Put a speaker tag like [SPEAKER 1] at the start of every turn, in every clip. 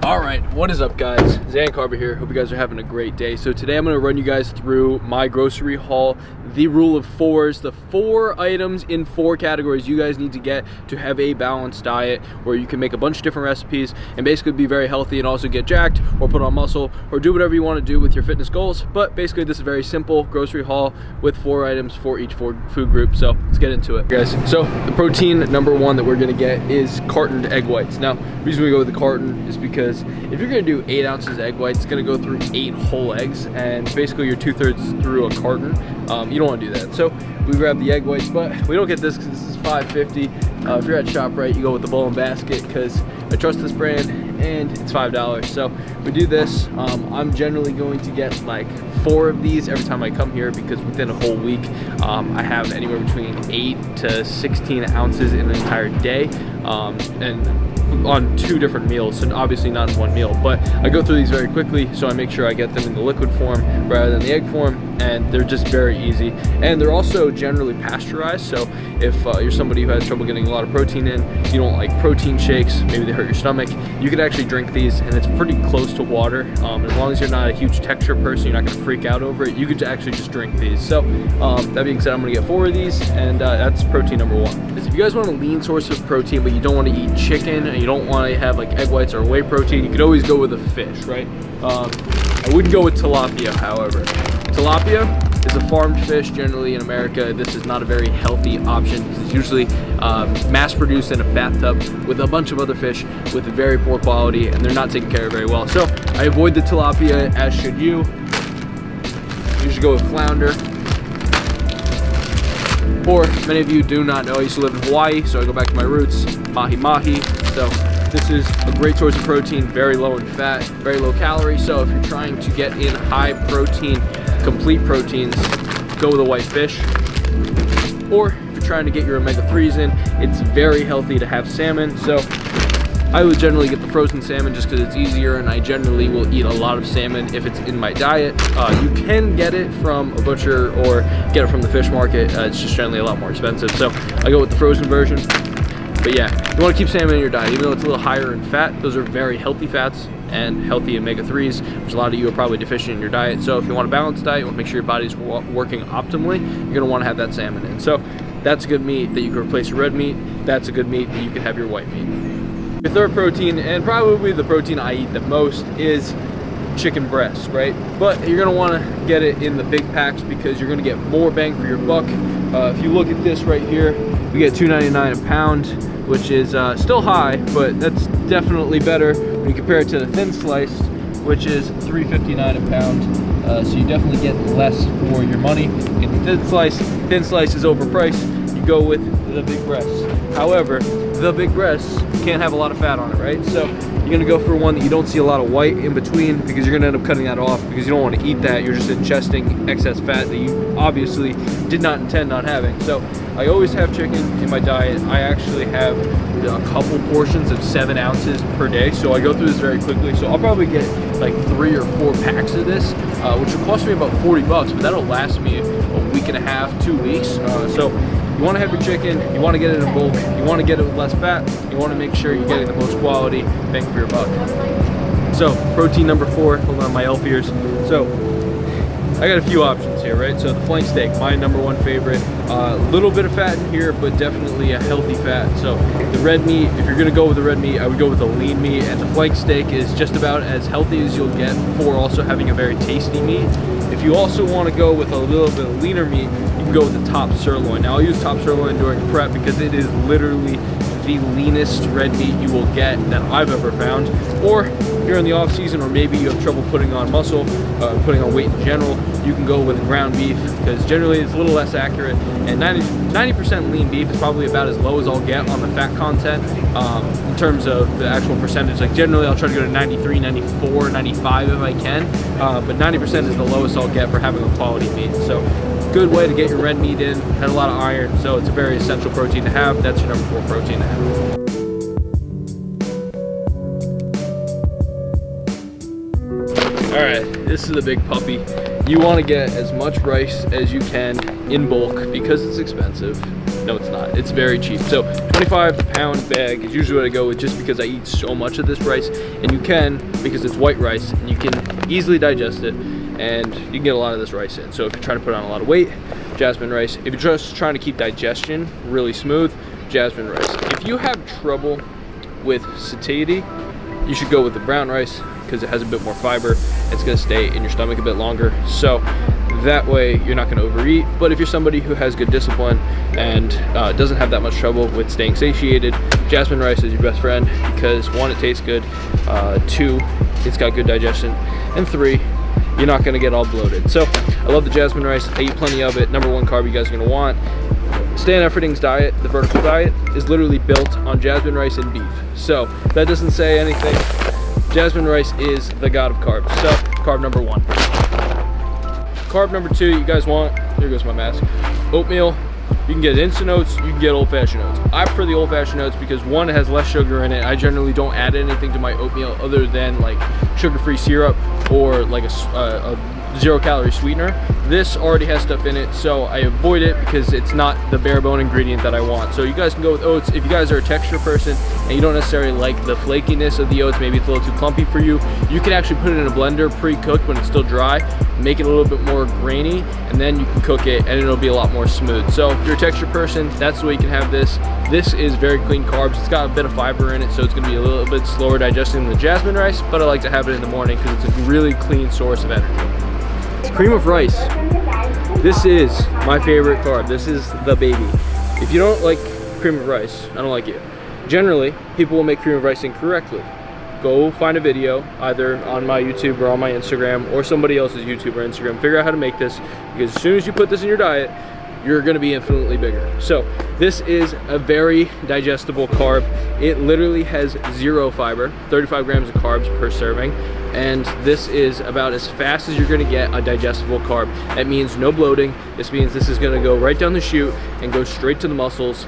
[SPEAKER 1] All right, what is up guys? Zan Carver here. Hope you guys are having a great day. So today I'm going to run you guys through my grocery haul, the rule of fours, the 4 items in 4 categories you guys need to get to have a balanced diet where you can make a bunch of different recipes and basically be very healthy and also get jacked or put on muscle or do whatever you want to do with your fitness goals. But basically this is a very simple grocery haul with 4 items for each food group. So let's get into it, guys. So the protein number 1 that we're going to get is cartoned egg whites. Now, the reason we go with the carton is because if you're gonna do 8 ounces of egg whites, it's gonna go through 8 whole eggs, and basically you're 2/3 through a carton. You don't want to do that. So we grab the egg whites, but we don't get this because this is $5.50. If you're at ShopRite, you go with the bowl and basket because I trust this brand and it's $5. So we do this. I'm generally going to get like 4 of these every time I come here because within a whole week, I have anywhere between 8 to 16 ounces in an entire day, and on 2 different meals, so obviously not in 1 meal, but I go through these very quickly, so I make sure I get them in the liquid form rather than the egg form, and they're just very easy. And they're also generally pasteurized, so if you're somebody who has trouble getting a lot of protein in, you don't like protein shakes, maybe they hurt your stomach, you can actually drink these, and it's pretty close to water. As long as you're not a huge texture person, you're not gonna freak out over it, you could actually just drink these. So that being said, I'm gonna get 4 of these, and that's protein number 1. If you guys want a lean source of protein, but you don't want to eat chicken, and you don't want to have like egg whites or whey protein, you could always go with a fish, right? I wouldn't go with tilapia, however. Tilapia is a farmed fish. Generally in America, this is not a very healthy option because it's usually mass produced in a bathtub with a bunch of other fish with very poor quality, and they're not taken care of very well. So I avoid the tilapia, as should you. You should go with flounder. Or many of you do not know, I used to live in Hawaii, so I go back to my roots, mahi-mahi. So this is a great source of protein, very low in fat, very low calorie. So if you're trying to get in high protein, complete proteins, go with a white fish. Or if you're trying to get your omega-3s in, it's very healthy to have salmon. So I would generally get the frozen salmon just because it's easier, and I generally will eat a lot of salmon if it's in my diet. You can get it from a butcher or get it from the fish market. It's just generally a lot more expensive. So I go with the frozen version. But yeah, you want to keep salmon in your diet, even though it's a little higher in fat. Those are very healthy fats and healthy omega-3s, which a lot of you are probably deficient in your diet. So if you want a balanced diet, you want to make sure your body's working optimally, you're going to want to have that salmon in. So that's a good meat that you can replace your red meat. That's a good meat that you can have your white meat. The third protein, and probably the protein I eat the most, is chicken breast, right? But you're gonna wanna get it in the big packs because you're gonna get more bang for your buck. If you look at this right here, we get $2.99 a pound, which is still high, but that's definitely better when you compare it to the thin sliced, which is $3.59 a pound. So you definitely get less for your money. In the thin slice is overpriced. You go with the big breasts. However, the big breasts can't have a lot of fat on it, right? So you're gonna go for one that you don't see a lot of white in between because you're gonna end up cutting that off because you don't want to eat that. You're just ingesting excess fat that you obviously did not intend on having. So I always have chicken in my diet. I actually have a couple portions of 7 ounces per day, so I go through this very quickly. So I'll probably get like 3 or 4 packs of this, which will cost me about 40 bucks, but that'll last me a week and a half, 2 weeks. So you want to have your chicken, you want to get it in bulk, you want to get it with less fat, you want to make sure you're getting the most quality bang for your buck. So protein number 4, hold on my elf ears. So I got a few options here, right? So the flank steak, my number 1 favorite. A little bit of fat in here, but definitely a healthy fat. So the red meat, if you're gonna go with the red meat, I would go with the lean meat, and the flank steak is just about as healthy as you'll get for also having a very tasty meat. If you also want to go with a little bit leaner meat, you can go with the top sirloin. Now I'll use top sirloin during prep because it is literally the leanest red meat you will get that I've ever found. Or if you're in the off season, or maybe you have trouble putting on muscle, putting on weight in general, you can go with ground beef because generally it's a little less accurate. And 90% lean beef is probably about as low as I'll get on the fat content in terms of the actual percentage. Like generally I'll try to go to 93, 94, 95 if I can, but 90% is the lowest I'll get for having a quality meat. So good way to get your red meat in, has a lot of iron, so it's a very essential protein to have. That's your number 4 protein to have. All right, this is the big puppy. You want to get as much rice as you can in bulk because it's expensive. No, it's not. It's very cheap. So 25-pound bag is usually what I go with, just because I eat so much of this rice, and you can, because it's white rice, and you can easily digest it, and you can get a lot of this rice in. So if you're trying to put on a lot of weight, jasmine rice. If you're just trying to keep digestion really smooth, jasmine rice. If you have trouble with satiety, you should go with the brown rice, because it has a bit more fiber. It's going to stay in your stomach a bit longer, so that way you're not going to overeat. But if you're somebody who has good discipline and doesn't have that much trouble with staying satiated, jasmine rice is your best friend, because 1, it tastes good, 2, it's got good digestion, and 3, you're not going to get all bloated. So I love the jasmine rice. I eat plenty of it. Number 1 carb you guys are going to want. Stan Efferding's diet, the vertical diet, is literally built on jasmine rice and beef. So that doesn't say anything. Jasmine rice is the god of carbs. So carb number 1. Carb number 2 you guys want, here goes my mask, oatmeal. You can get instant oats, you can get old-fashioned oats. I prefer the old-fashioned oats because 1, it has less sugar in it. I generally don't add anything to my oatmeal other than like sugar-free syrup or like a 0-calorie sweetener. This already has stuff in it, so I avoid it because it's not the bare bone ingredient that I want. So you guys can go with oats. If you guys are a texture person and you don't necessarily like the flakiness of the oats, maybe it's a little too clumpy for you, you can actually put it in a blender pre-cooked when it's still dry, make it a little bit more grainy, and then you can cook it and it'll be a lot more smooth. So if you're a texture person, that's the way you can have this. This is very clean carbs. It's got a bit of fiber in it, so it's going to be a little bit slower digesting than the jasmine rice, but I like to have it in the morning because it's a really clean source of energy. Cream of rice. This is my favorite carb. This is the baby. If you don't like cream of rice, I don't like it. Generally, people will make cream of rice incorrectly. Go find a video either on my YouTube or on my Instagram or somebody else's YouTube or Instagram. Figure out how to make this, because as soon as you put this in your diet, you're going to be infinitely bigger. So this is a very digestible carb. It literally has 0 fiber, 35 grams of carbs per serving, and this is about as fast as you're going to get a digestible carb. That means no bloating. This means this is going to go right down the chute and go straight to the muscles,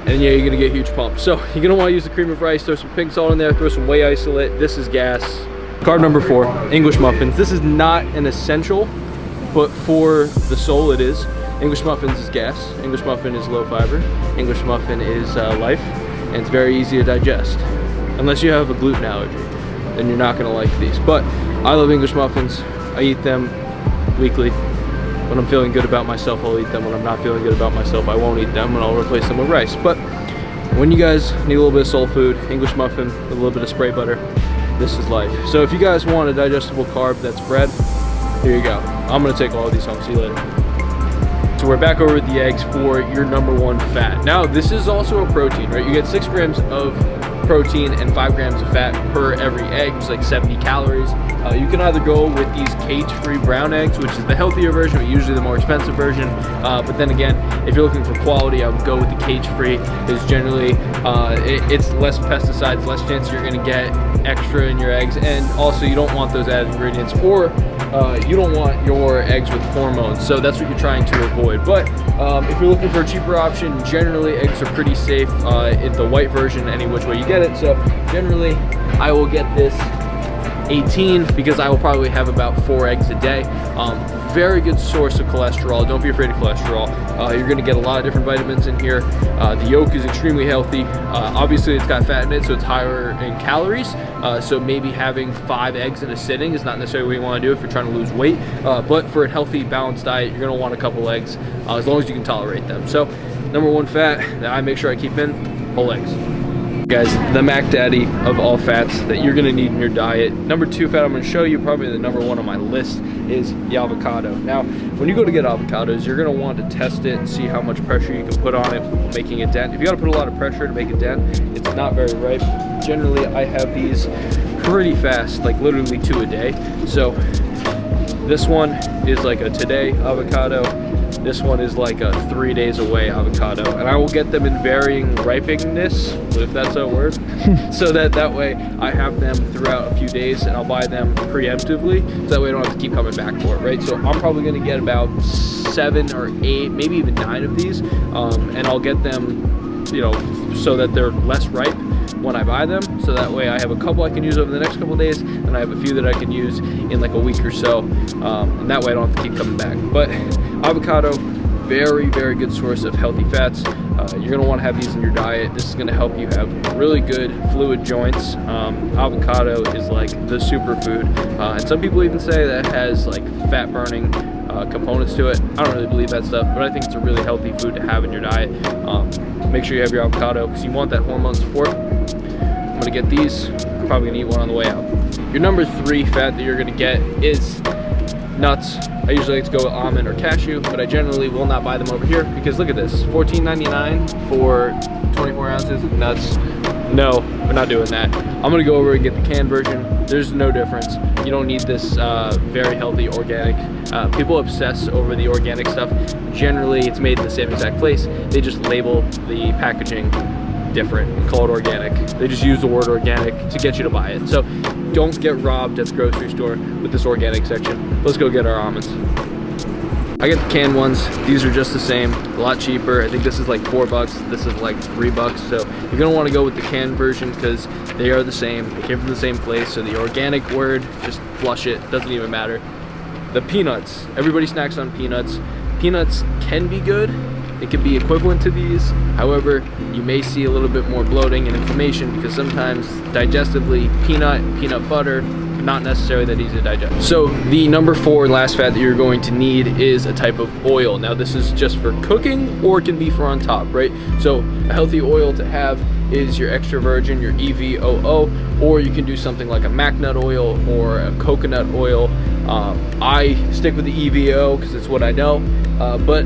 [SPEAKER 1] and yeah, you're going to get huge pumps. So you're going to want to use the cream of rice, throw some pink salt in there, throw some whey isolate. This is gas. Carb number 4, English muffins. This is not an essential, but for the soul it is. English muffins is gas, English muffin is low fiber, English muffin is life, and it's very easy to digest. Unless you have a gluten allergy, then you're not gonna like these. But I love English muffins. I eat them weekly. When I'm feeling good about myself, I'll eat them. When I'm not feeling good about myself, I won't eat them, and I'll replace them with rice. But when you guys need a little bit of soul food, English muffin with a little bit of spray butter, this is life. So if you guys want a digestible carb that's bread, here you go. I'm gonna take all of these home. See you later. So we're back over with the eggs for your number 1 fat. Now this is also a protein, right? You get 6 grams of protein and 5 grams of fat per every egg, which is like 70 calories. You can either go with these cage-free brown eggs, which is the healthier version, but usually the more expensive version. But then again, if you're looking for quality, I would go with the cage-free, because generally it's less pesticides, less chance you're gonna get extra in your eggs, and also you don't want those added ingredients, or you don't want your eggs with hormones, so that's what you're trying to avoid. But if you're looking for a cheaper option, generally eggs are pretty safe in the white version any which way you get it. So generally I will get this 18 because I will probably have about 4 eggs a day. Very good source of cholesterol. Don't be afraid of cholesterol. You're going to get a lot of different vitamins in here. The yolk is extremely healthy. Obviously it's got fat in it, so it's higher in calories. So maybe having 5 eggs in a sitting is not necessarily what you want to do if you're trying to lose weight. But for a healthy, balanced diet, you're going to want a couple eggs as long as you can tolerate them. So number 1 fat that I make sure I keep in, whole eggs. Guys, the Mac Daddy of all fats that you're gonna need in your diet. Number 2 fat I'm gonna show you, probably the number 1 on my list, is the avocado. Now, when you go to get avocados, you're gonna want to test it and see how much pressure you can put on it, making a dent. If you gotta put a lot of pressure to make a dent, it's not very ripe. Generally, I have these pretty fast, like literally 2 a day. So this one is like a today avocado. This one is like a 3 days away avocado, and I will get them in varying ripeningness, if that's a word, so that way I have them throughout a few days, and I'll buy them preemptively, so that way I don't have to keep coming back for it, right? So I'm probably gonna get about 7 or 8, maybe even 9 of these, and I'll get them, you know, so that they're less ripe when I buy them, so that way I have a couple I can use over the next couple of days, and I have a few that I can use in like a week or so, and that way I don't have to keep coming back. But avocado, very, very good source of healthy fats. You're gonna wanna have these in your diet. This is gonna help you have really good fluid joints. Avocado is like the superfood. And some people even say that it has like fat burning components to it. I don't really believe that stuff, but I think it's a really healthy food to have in your diet. Make sure you have your avocado because you want that hormone support. I'm gonna get these. I'm probably gonna eat one on the way out. Your number 3 fat that you're gonna get is nuts. I usually like to go with almond or cashew, but I generally will not buy them over here because look at this, $14.99 for 24 ounces of nuts. No, we're not doing that. I'm gonna go over and get the canned version. There's no difference. You don't need this very healthy organic. People obsess over the organic stuff. Generally, it's made in the same exact place. They just label the packaging different and call it organic. They just use the word organic to get you to buy it. So don't get robbed at the grocery store with this organic section. Let's go get our almonds. I get the canned ones. These are just the same, a lot cheaper. I think this is like $4. This is like $3. So you're gonna wanna go with the canned version because they are the same. They came from the same place. So the organic word, just flush it, doesn't even matter. The peanuts, everybody snacks on peanuts. Peanuts can be good. It could be equivalent to these. However, you may see a little bit more bloating and inflammation because sometimes digestively, peanut butter, not necessarily that easy to digest. So the number 4 last fat that you're going to need is a type of oil. Now this is just for cooking or it can be for on top, right? So a healthy oil to have is your extra virgin, your EVOO, or you can do something like a mac nut oil or a coconut oil. I stick with the EVOO because it's what I know, but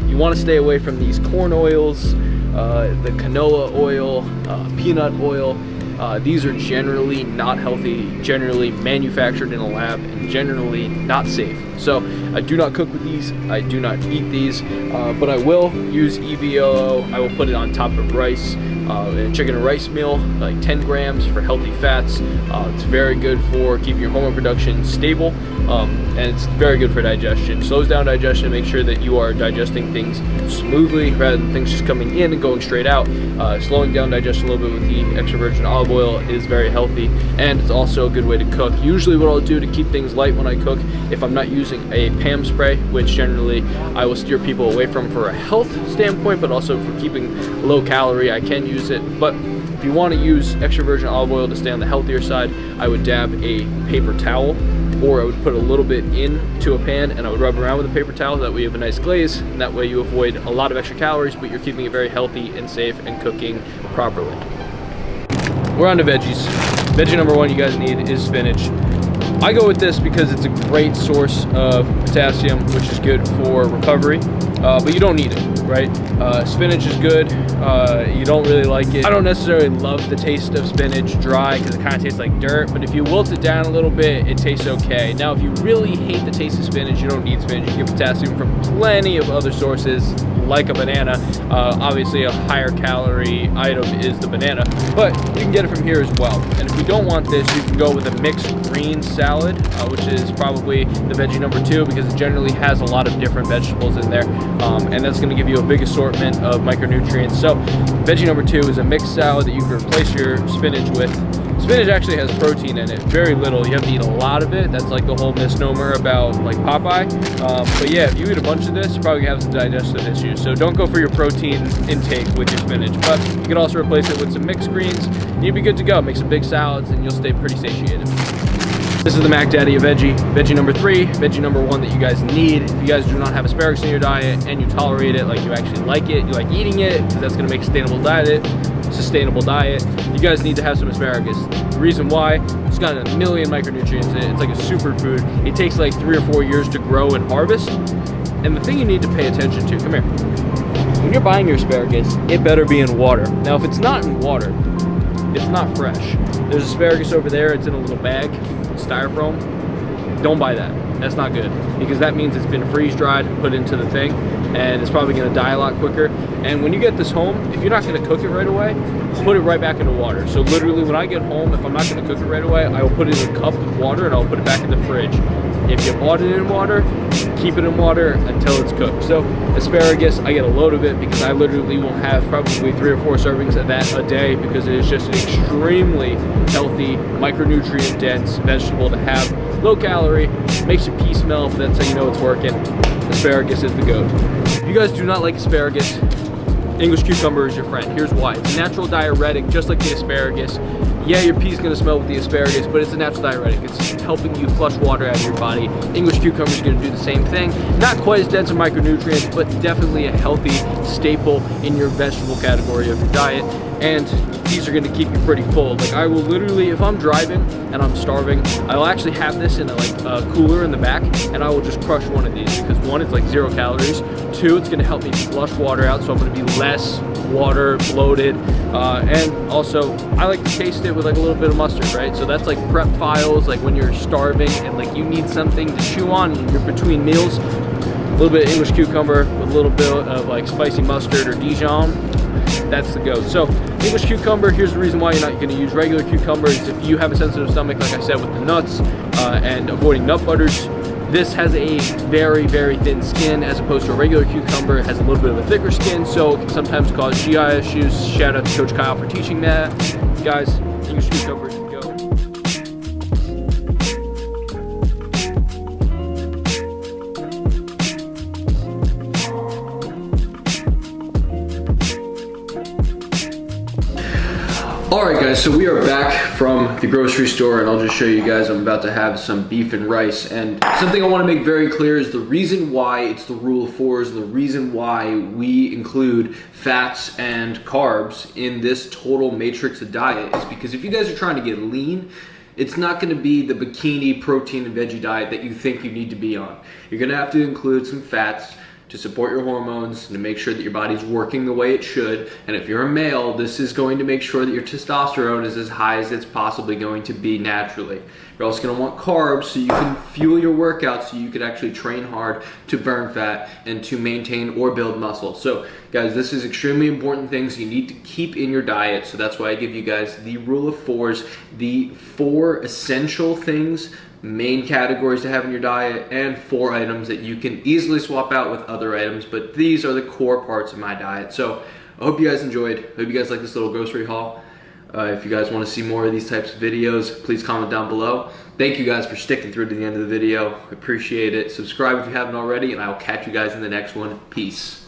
[SPEAKER 1] you want to stay away from these corn oils, the canola oil, peanut oil. These are generally not healthy, generally manufactured in a lab, and generally not safe. So I do not cook with these, I do not eat these, but I will use EVOO. I will put it on top of rice, a chicken and rice meal, like 10 grams for healthy fats. It's very good for keeping your hormone production stable, and it's very good for digestion. Slows down digestion, make sure that you are digesting things smoothly rather than things just coming in and going straight out. Slowing down digestion a little bit with the extra virgin olive oil is very healthy, and it's also a good way to cook. Usually what I'll do to keep things light when I cook, if I'm not using a PAM spray, which generally I will steer people away from for a health standpoint, but also for keeping low calorie, I can use it. But if you want to use extra virgin olive oil to stay on the healthier side, I would dab a paper towel, or I would put a little bit into a pan and I would rub around with a paper towel. That way you have a nice glaze, and that way you avoid a lot of extra calories, but you're keeping it very healthy and safe and cooking properly. We're on to veggies. Veggie number 1 you guys need is spinach. I go with this because it's a great source of potassium, which is good for recovery, but you don't need it, right? Spinach is good. You don't really like it. I don't necessarily love the taste of spinach dry because it kind of tastes like dirt, but if you wilt it down a little bit, it tastes okay. Now, if you really hate the taste of spinach, you don't need spinach. You get potassium from plenty of other sources, like a banana. Obviously, a higher calorie item is the banana, but you can get it from here as well. And if you don't want this, you can go with a mixed green salad, which is probably the veggie number 2 because it generally has a lot of different vegetables in there, and that's going to give you a big assortment of micronutrients. So veggie number 2 is a mixed salad that you can replace your spinach with. Spinach actually has protein in it, very little. You have to eat a lot of it. That's like the whole misnomer about like Popeye. But yeah, if you eat a bunch of this, you probably have some digestive issues. So don't go for your protein intake with your spinach. But you can also replace it with some mixed greens, and you'll be good to go. Make some big salads, and you'll stay pretty satiated. This is the Mac Daddy of veggie. Veggie number 3, veggie number 1 that you guys need. If you guys do not have asparagus in your diet and you tolerate it, like you actually like it, you like eating it, because that's gonna make a sustainable diet, you guys need to have some asparagus. The reason why, it's got a million micronutrients in it. It's like a superfood. It takes like 3 or 4 years to grow and harvest. And the thing you need to pay attention to, come here. When you're buying your asparagus, it better be in water. Now, if it's not in water, it's not fresh. There's asparagus over there, it's in a little bag, styrofoam. Don't buy that. That's not good, because that means it's been freeze dried and put into the thing, and it's probably gonna die a lot quicker. And when you get this home, if you're not gonna cook it right away, put it right back into water. So literally when I get home, if I'm not gonna cook it right away, I will put it in a cup of water and I'll put it back in the fridge. If you bought it in water, keep it in water until it's cooked. So asparagus, I get a load of it because I literally will have probably 3 or 4 servings of that a day, because it is just an extremely healthy, micronutrient dense vegetable to have. Low calorie, makes your pee smell, but that's how you know it's working. asparagus is the goat. If you guys do not like asparagus, English cucumber is your friend. Here's why. It's a natural diuretic, just like the asparagus. Yeah, your pee's gonna smell with the asparagus, but it's a natural diuretic. It's helping you flush water out of your body. English cucumber is gonna do the same thing. Not quite as dense in micronutrients, but definitely a healthy staple in your vegetable category of your diet. And these are gonna keep you pretty full. Like, I will literally, if I'm driving and I'm starving, I'll actually have this in a cooler in the back, and I will just crush one of these, because one, it's like 0 calories. 2, it's gonna help me flush water out, so I'm gonna be less water bloated. And also, I like to taste it with like a little bit of mustard, right? So that's like prep files, like when you're starving and like you need something to chew on and you're between meals. A little bit of English cucumber with a little bit of like spicy mustard or Dijon. That's the go. So English cucumber, here's the reason why you're not going to use regular cucumbers. If you have a sensitive stomach, like I said, with the nuts and avoiding nut butters, this has a very, very thin skin as opposed to a regular cucumber. It has a little bit of a thicker skin, so it can sometimes cause GI issues. Shout out to Coach Kyle for teaching that. Guys, English cucumbers go. Alright guys, so we are back from the grocery store, and I'll just show you guys. I'm about to have some beef and rice, and something I want to make very clear is the reason why it's the rule of 4s, and the reason why we include fats and carbs in this total matrix of diet is because if you guys are trying to get lean, it's not going to be the bikini protein and veggie diet that you think you need to be on. You're going to have to include some fats to support your hormones and to make sure that your body's working the way it should. And if you're a male, this is going to make sure that your testosterone is as high as it's possibly going to be naturally. You're also going to want carbs so you can fuel your workouts, so you can actually train hard to burn fat and to maintain or build muscle. So guys, this is extremely important things you need to keep in your diet. So that's why I give you guys the rule of 4s, the 4 essential things, main categories to have in your diet, and 4 items that you can easily swap out with other items, but these are the core parts of my diet. So I hope you guys enjoyed. I hope you guys like this little grocery haul. If you guys want to see more of these types of videos, please comment down below. Thank you guys for sticking through to the end of the video. I appreciate it. Subscribe if you haven't already, and I will catch you guys in the next one. Peace.